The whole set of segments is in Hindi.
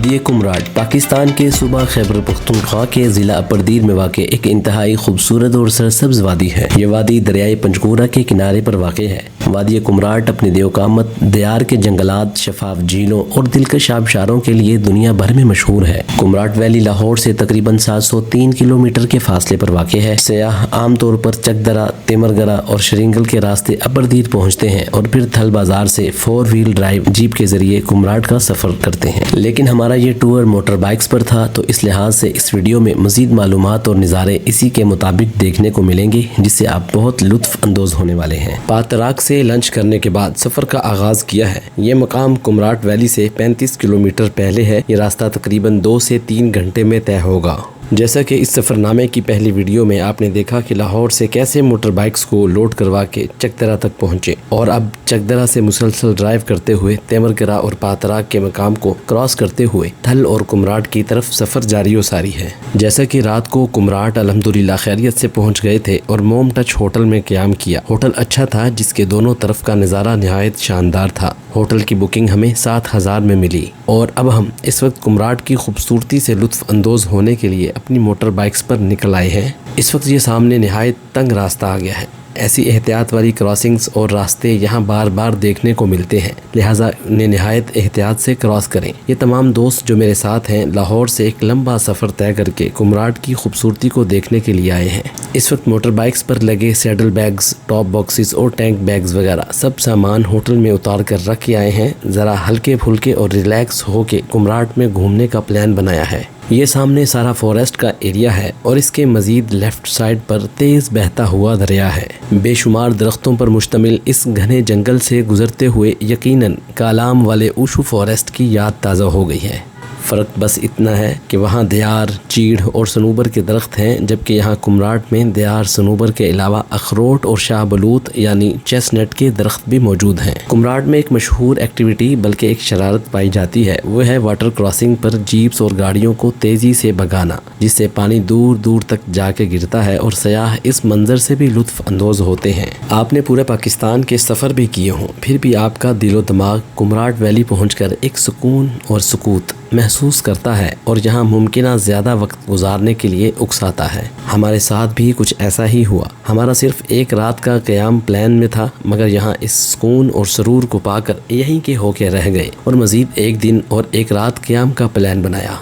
वादी कुमराट पाकिस्तान के सूबा खैबर पख्तूनख्वा के ज़िला अपरदीर में वाक़ एक इंतहाई खूबसूरत और सरसब्ज वादी है। ये वादी दरियाई पंचकूला के किनारे पर वाक़ है। वादी कुमराट अपनी देवकामत, दियार के जंगलात, शफाफ झीलों और दिलकश आबशारों के लिए दुनिया भर में मशहूर है। कुमराट वैली लाहौर से तकरीबन 703 किलोमीटर के फासले पर वाक़ है। सयाह आमतौर पर चकदरा, तिमरगरा और शरिंगल के रास्ते अपरदीर पहुँचते हैं और फिर थल बाजार से 4 व्हील ड्राइव जीप के जरिए कुमराट का सफ़र करते हैं। लेकिन हमारा ये टूर मोटर बाइक्स पर था, तो इस लिहाज से इस वीडियो में मजीद मालूमात और नज़ारे इसी के मुताबिक देखने को मिलेंगे, जिससे आप बहुत लुत्फ अंदोज होने वाले हैं। पातराक से लंच करने के बाद सफ़र का आगाज़ किया है। ये मकाम कुमराट वैली से 35 किलोमीटर पहले है। ये रास्ता तकरीबन 2 से 3 घंटे में तय होगा। जैसा कि इस सफ़रनामे की पहली वीडियो में आपने देखा कि लाहौर से कैसे मोटर बाइक्स को लोड करवा के चकदरा तक पहुंचे और अब चकदरा से मुसलसल ड्राइव करते हुए तेमरगरा और पातराक के मकाम को क्रॉस करते हुए थल और कुमराट की तरफ सफ़र जारी व सारी है। जैसा कि रात को कुमराट अल्हम्दुलिल्लाह खैरियत से पहुँच गए थे और मोम टच होटल में क़याम किया। होटल अच्छा था, जिसके दोनों तरफ का नज़ारा नहायत शानदार था। होटल की बुकिंग हमें 7000 में मिली और अब हम इस वक्त कुमराट की खूबसूरती से लुत्फ़ अंदोज़ होने के लिए अपनी मोटर बाइक्स पर निकल आए हैं। इस वक्त ये सामने नहायत तंग रास्ता आ गया है। ऐसी एहतियात वाली क्रॉसिंग्स और रास्ते यहाँ बार बार देखने को मिलते हैं, लिहाजा उन्हें नहायत एहतियात से क्रॉस करें। ये तमाम दोस्त जो मेरे साथ हैं लाहौर से एक लंबा सफ़र तय करके कुमराट की खूबसूरती को देखने के लिए आए हैं। इस वक्त मोटर बाइक्स पर लगे सैडल बैग्स, टॉप बॉक्सेस और टैंक बैग्स वगैरह सब सामान होटल में उतार कर रख के आए हैं। ज़रा हल्के फुल्के और रिलैक्स होके कुमराट में घूमने का प्लान बनाया है। ये सामने सारा फॉरेस्ट का एरिया है और इसके मजीद लेफ्ट साइड पर तेज़ बहता हुआ दरिया है। बेशुमार दरख्तों पर मुश्तमिल इस घने जंगल से गुजरते हुए यकीनन कालाम वाले ऊशु फॉरेस्ट की याद ताज़ा हो गई है। फ़र्क बस इतना है कि वहाँ दियार, चीड़ और सनूबर के दरख्त हैं, जबकि यहाँ कुमराट में दियार, सनूबर के अलावा अखरोट और शाहबलूत यानी चेस्टनट के दरख्त भी मौजूद हैं। कुमराट में एक मशहूर एक्टिविटी बल्कि एक शरारत पाई जाती है, वो है वाटर क्रॉसिंग पर जीप्स और गाड़ियों को तेज़ी से भगाना, जिससे पानी दूर दूर तक जाके गिरता है और सयाह इस मंजर से भी लुत्फ़ अंदोज़ होते हैं। आपने पूरे पाकिस्तान के सफ़र भी किए हों, फिर भी आपका दिलो दिमाग कुमराट वैली पहुँच कर एक सुकून और सुकूत महसूस करता है और यहाँ मुमकिन ज़्यादा वक्त गुजारने के लिए उकसाता है। हमारे साथ भी कुछ ऐसा ही हुआ। हमारा सिर्फ एक रात का क़याम प्लान में था, मगर यहाँ इस सुकून और सरूर को पाकर यहीं के होके रह गए और मज़ीद एक दिन और एक रात क़याम का प्लान बनाया।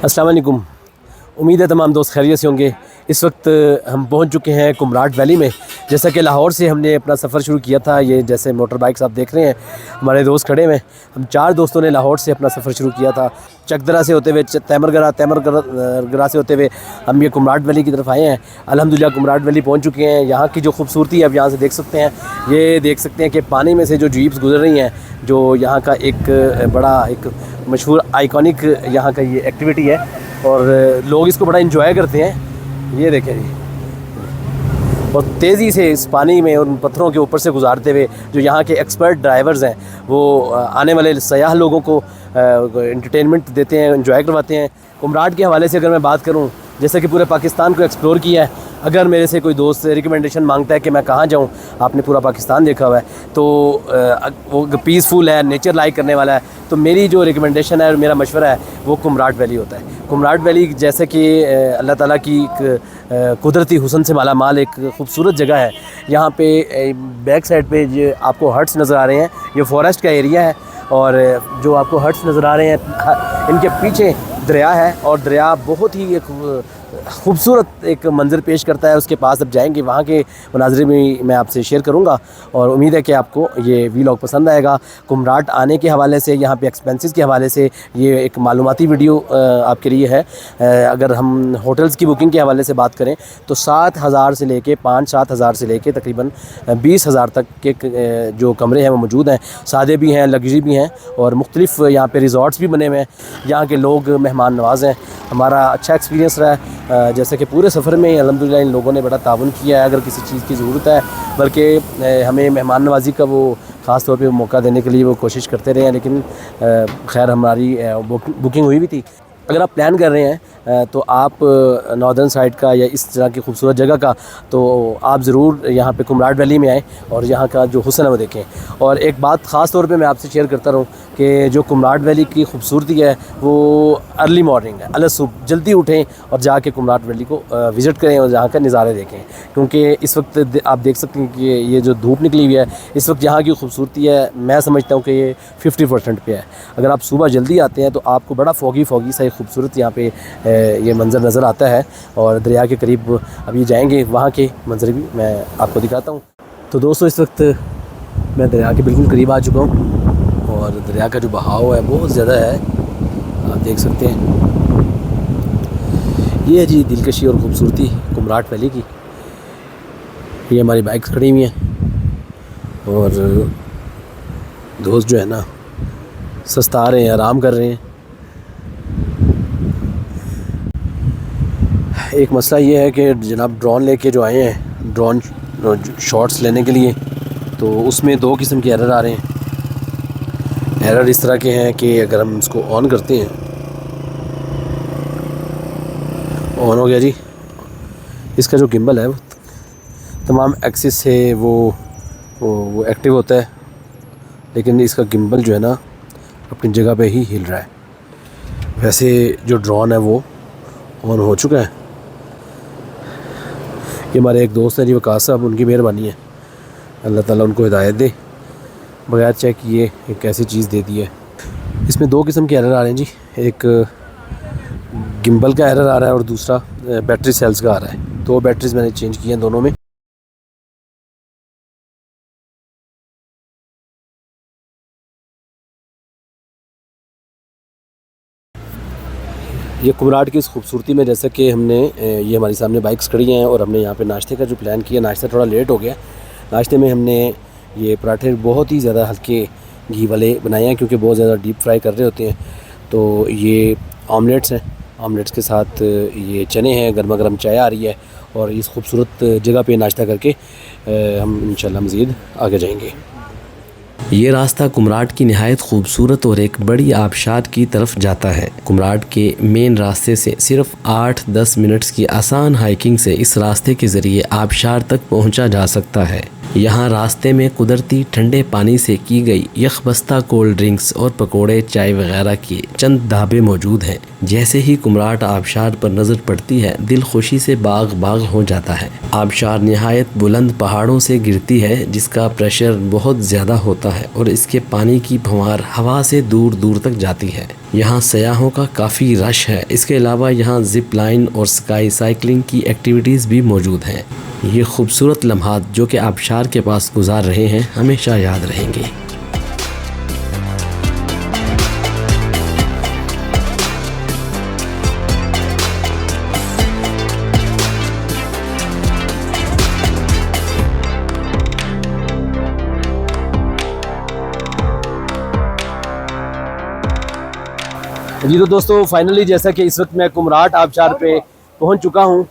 अस्सलाम वालेकुम, उम्मीद है तमाम दोस्त खैरियत से होंगे। इस वक्त हम पहुंच चुके हैं कुमराट वैली में। जैसा कि लाहौर से हमने अपना सफ़र शुरू किया था, ये जैसे मोटर बाइक्स आप देख रहे हैं, हमारे दोस्त खड़े हैं। हम 4 दोस्तों ने लाहौर से अपना सफ़र शुरू किया था। चकदरा से होते हुए तेमरगरा से होते हुए हम ये कुमराट वैली की तरफ आए हैं। अल्हम्दुलिल्लाह कुमराट वैली पहुँच चुके हैं। यहाँ की जो खूबसूरती है आप यहाँ से देख सकते हैं। ये देख सकते हैं कि पानी में से जो जीप्स गुजर रही हैं, जो यहाँ का एक बड़ा एक मशहूर आइकॉनिक यहाँ का ये एक्टिविटी है और लोग इसको बड़ा इंजॉय करते हैं। ये देखें जी, और तेज़ी से इस पानी में और उन पत्थरों के ऊपर से गुजारते हुए जो यहाँ के एक्सपर्ट ड्राइवर्स हैं, वो आने वाले सयाह लोगों को एंटरटेनमेंट देते हैं, एंजॉय करवाते हैं। कुमराट के हवाले से अगर मैं बात करूँ, जैसे कि पूरे पाकिस्तान को एक्सप्लोर किया है, अगर मेरे से कोई दोस्त रिकमेंडेशन मांगता है कि मैं कहाँ जाऊँ, आपने पूरा पाकिस्तान देखा हुआ है, तो वो पीसफुल है, नेचर लाइक करने वाला है, तो मेरी जो रिकमेंडेशन है और मेरा मशवरा है वो कुमराट वैली होता है। कुमराट वैली जैसे कि अल्लाह ताला की कुदरती हुस्न से माला माल एक खूबसूरत जगह है। यहाँ पे बैक साइड पे जो आपको हट्स नज़र आ रहे हैं, ये फॉरेस्ट का एरिया है और जो आपको हट्स नज़र आ रहे हैं, इनके पीछे दरिया है और दरिया बहुत ही एक खूबसूरत एक मंज़र पेश करता है। उसके पास अब जाएंगे, वहाँ के मनाज़िर भी मैं आपसे शेयर करूँगा और उम्मीद है कि आपको ये वीलॉग पसंद आएगा। कुमराट आने के हवाले से, यहाँ पे एक्सपेंसेस के हवाले से ये एक मालूमाती वीडियो आपके लिए है। अगर हम होटल्स की बुकिंग के हवाले से बात करें तो 7000 से लेके 5-7 हज़ार से लेके तकरीबन 20,000 तक के जो कमरे हैं वो मौजूद हैं। सादे भी हैं, लग्जरी भी हैं और मुख्तलिफ यहाँ पे रिज़ॉर्ट्स भी बने हुए हैं। यहाँ के लोग मेहमान नवाज़ हैं। हमारा अच्छा एक्सपीरियंस रहा है। जैसे कि पूरे सफ़र में अल्हम्दुलिल्लाह इन लोगों ने बड़ा ताउन किया है। अगर किसी चीज़ की ज़रूरत है, बल्कि हमें मेहमान नवाज़ी का वो ख़ास तौर पे मौका देने के लिए वो कोशिश करते रहे हैं, लेकिन खैर हमारी बुकिंग हुई भी थी। अगर आप प्लान कर रहे हैं तो आप नॉर्दर्न साइड का या इस तरह की खूबसूरत जगह का, तो आप ज़रूर यहाँ पे कुमराट वैली में आएँ और यहाँ का जो हुस्न है वो देखें। और एक बात ख़ास तौर पे मैं आपसे शेयर करता रहूँ कि जो कुमराट वैली की खूबसूरती है वो अर्ली मॉर्निंग है, अलग सुबह जल्दी उठें और जाके कुमराट वैली को विज़िट करें और जहाँ का नज़ारे देखें। क्योंकि इस वक्त आप देख सकते हैं कि ये जो धूप निकली हुई है, इस वक्त यहाँ की खूबसूरती है, मैं समझता हूँ कि ये 50% पे है। अगर आप सुबह जल्दी आते हैं तो आपको बड़ा फोगी सा खूबसूरत यहाँ पे ये मंज़र नज़र आता है। और दरिया के करीब अभी जाएंगे, वहाँ के मंजर भी मैं आपको दिखाता हूँ। तो दोस्तों, इस वक्त मैं दरिया के बिल्कुल करीब आ चुका हूँ और दरिया का जो बहाव है बहुत ज़्यादा है, आप देख सकते हैं। ये है जी दिलकशी और ख़ूबसूरती कुमराट वैली की। ये हमारी बाइक्स खड़ी हुई हैं और दोस्त जो है ना सस्ता रहे हैं, आराम कर रहे हैं। एक मसला ये है कि जनाब ड्रोन लेके जो आए हैं, ड्रोन शॉट्स लेने के लिए, तो उसमें 2 किस्म के एरर आ रहे हैं। एरर इस तरह के हैं कि अगर हम इसको ऑन करते हैं, ऑन हो गया जी, इसका जो गिम्बल है वो तमाम एक्सिस से वो एक्टिव होता है, लेकिन इसका गिम्बल जो है ना अपनी जगह पे ही हिल रहा है। वैसे जो ड्रोन है वो ऑन हो चुका है। ये हमारे एक दोस्त हैं जी वकास साहब, उनकी मेहरबानी है, अल्लाह ताला उनको हिदायत दे, बगैर चेक किए एक ऐसी चीज़ दे दी है। इसमें 2 किस्म के एरर आ रहे हैं जी, एक गिम्बल का एरर आ रहा है और दूसरा बैटरी सेल्स का आ रहा है। 2 बैटरीज मैंने चेंज की हैं दोनों में। ये कुमराट की इस खूबसूरती में, जैसा कि हमने ये हमारी सामने बाइक्स खड़ी हैं और हमने यहाँ पे नाश्ते का जो प्लान किया, नाश्ता थोड़ा लेट हो गया। नाश्ते में हमने ये पराठे बहुत ही ज़्यादा हल्के घी वाले बनाए हैं, क्योंकि बहुत ज़्यादा डीप फ्राई कर रहे होते हैं। तो ये ऑमलेट्स हैं, ऑमलेट्स के साथ ये चने हैं, गर्मा गर्म चाय आ रही है और इस खूबसूरत जगह पे नाश्ता करके हम इंशाल्लाह मज़ीद आगे जाएंगे। ये रास्ता कुमराट की निहायत खूबसूरत और एक बड़ी आबशार की तरफ जाता है। कुमराट के मेन रास्ते से सिर्फ 8-10 मिनट्स की आसान हाइकिंग से इस रास्ते के ज़रिए आबशार तक पहुंचा जा सकता है। यहाँ रास्ते में कुदरती ठंडे पानी से की गई यखबस्ता कोल्ड ड्रिंक्स और पकोड़े, चाय वगैरह के चंद ढाबे मौजूद हैं। जैसे ही कुमराट आबशार पर नज़र पड़ती है, दिल खुशी से बाग बाग हो जाता है। आबशार निहायत बुलंद पहाड़ों से गिरती है, जिसका प्रेशर बहुत ज़्यादा होता है और इसके पानी की फुहार हवा से दूर दूर तक जाती है। यहाँ सयाहों का काफ़ी रश है। इसके अलावा यहाँ जिप लाइन और स्काई साइकिलिंग की एक्टिविटीज़ भी मौजूद हैं। ये खूबसूरत लम्हात जो कि आबशार के पास गुजार रहे हैं, हमेशा याद रहेंगे। जी तो दोस्तों, फाइनली जैसा कि इस वक्त मैं कुमराट आबशार पे पहुंच चुका हूं।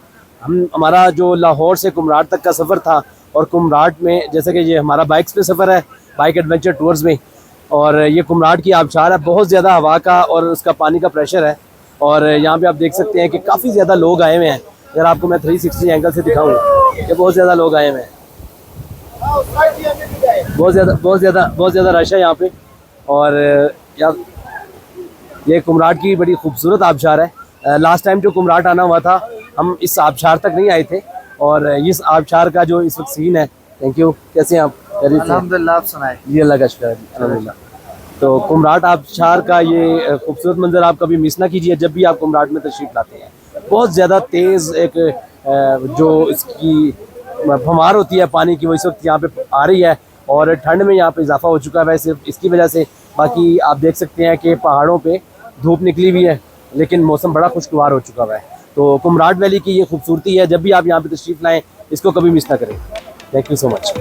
हमारा जो लाहौर से कुमराट तक का सफ़र था, और कुमराट में जैसे कि ये हमारा बाइक्स पे सफ़र है, बाइक एडवेंचर टूर्स में, और ये कुमराट की आबशार है। बहुत ज़्यादा हवा का और उसका पानी का प्रेशर है, और यहाँ पे आप देख सकते हैं कि काफ़ी ज़्यादा लोग आए हुए हैं। अगर आपको मैं 360 एंगल से दिखाऊँ कि बहुत ज़्यादा लोग आए हुए हैं, बहुत ज़्यादा रश है यहाँ पे। और ये कुमराट की बड़ी खूबसूरत आबशार है। लास्ट टाइम जो कुमराट आना हुआ था, हम इस आबशार तक नहीं आए थे, और इस आबशार का जो इस वक्त सीन है, थैंक यू, कैसे हैं आप? अल्हम्दुलिल्लाह, आप सुनाए? जी अल्लाह का शुक्र है, अल्हम्दुलिल्लाह। तो कुमराट आबशार का ये खूबसूरत मंजर आप कभी मिस ना कीजिए जब भी आप कुमराट में तशरीफ़ लाते हैं। बहुत ज़्यादा तेज़ एक जो इसकी फुहार होती है पानी की, वो इस वक्त यहाँ पे आ रही है, और ठंड में यहाँ पे इजाफा हो चुका है वैसे इसकी वजह से। बाकी आप देख सकते हैं कि पहाड़ों पे धूप निकली हुई है, लेकिन मौसम बड़ा खुशगवार हो चुका हुआ है। तो कुमराट वैली की ये खूबसूरती है, जब भी आप यहाँ पे तशरीफ़ लाएँ, इसको कभी मिस ना करें। Thank you so much.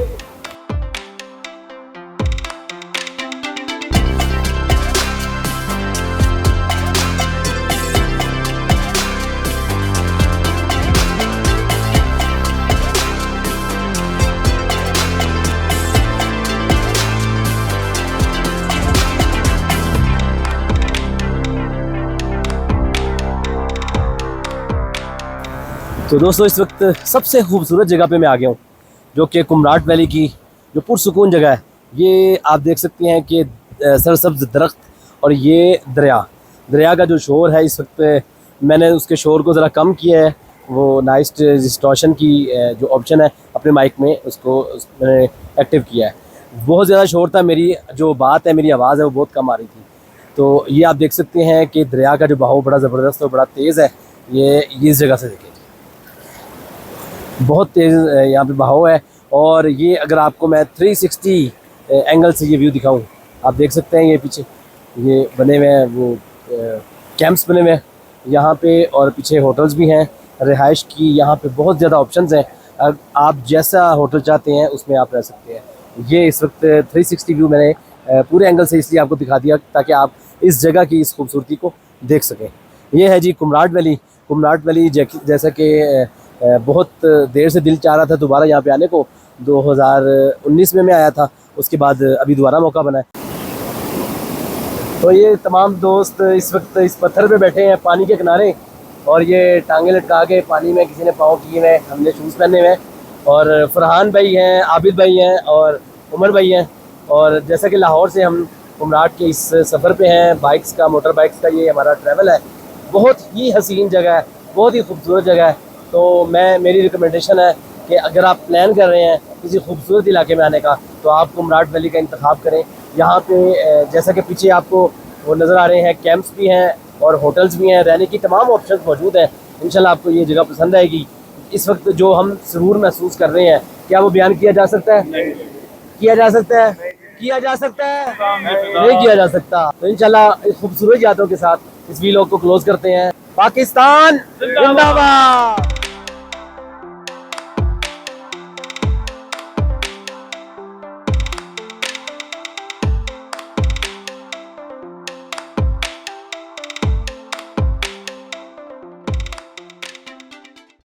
तो दोस्तों, इस वक्त सबसे खूबसूरत जगह पे मैं आ गया हूँ, जो कि कुमराट वैली की जो पुरसुकून जगह है। ये आप देख सकते हैं कि सरसब्ज दरख्त और ये दरिया का जो शोर है इस वक्त मैंने उसके शोर को ज़रा कम किया है। वो नॉइस डिस्टॉर्शन की जो ऑप्शन है अपने माइक में उसको मैंने एक्टिव किया है। बहुत ज़्यादा शोर था, मेरी जो बात है मेरी आवाज़ है वो बहुत कम आ रही थी। तो ये आप देख सकते हैं कि दरिया का जो बहाव बड़ा ज़बरदस्त और बड़ा तेज़ है। ये इस जगह से देखिए बहुत तेज़ यहाँ पे बहाव है। और ये अगर आपको मैं 360 एंगल से ये व्यू दिखाऊं, आप देख सकते हैं ये पीछे ये बने हुए हैं वो कैंप्स बने हुए हैं यहाँ पे, और पीछे होटल्स भी हैं रिहाइश की। यहाँ पे बहुत ज़्यादा ऑप्शंस हैं, आप जैसा होटल चाहते हैं उसमें आप रह सकते हैं। ये इस वक्त 360 व्यू मैंने पूरे एंगल से इसलिए आपको दिखा दिया ताकि आप इस जगह की इस खूबसूरती को देख सकें। ये है जी कुमराट वैली। कुमराट वैली जैसा कि बहुत देर से दिल चाह रहा था दोबारा यहाँ पे आने को। 2019 में मैं आया था, उसके बाद अभी दोबारा मौका बना है। तो ये तमाम दोस्त इस वक्त इस पत्थर पे बैठे हैं पानी के किनारे, और ये टांगे लटका के पानी में किसी ने पाँव किए हुए, हमने शूज़ पहने हुए हैं। और फरहान भाई हैं, आबिद भाई हैं और उमर भाई हैं। और जैसा कि लाहौर से हम कुमराट के इस सफ़र पे हैं बाइक्स का, मोटर बाइक्स का ये हमारा ट्रैवल है। बहुत ही हसीन जगह है, बहुत ही खूबसूरत जगह है। तो मेरी रिकमेंडेशन है कि अगर आप प्लान कर रहे हैं किसी खूबसूरत इलाके में आने का तो आप कुमराट वैली का इंतखाब करें। यहाँ पे जैसा कि पीछे आपको वो नज़र आ रहे हैं कैंप्स भी हैं और होटल्स भी हैं, रहने की तमाम ऑप्शंस मौजूद हैं। इंशाल्लाह आपको ये जगह पसंद आएगी। इस वक्त जो हम सुरूर महसूस कर रहे हैं, क्या वो बयान किया जा सकता है? किया जा सकता है? किया जा सकता है? नहीं किया जा सकता। तो इंशाल्लाह इस खूबसूरत यादों के साथ इस वीलॉग को क्लोज करते हैं। पाकिस्तान जिंदाबाद।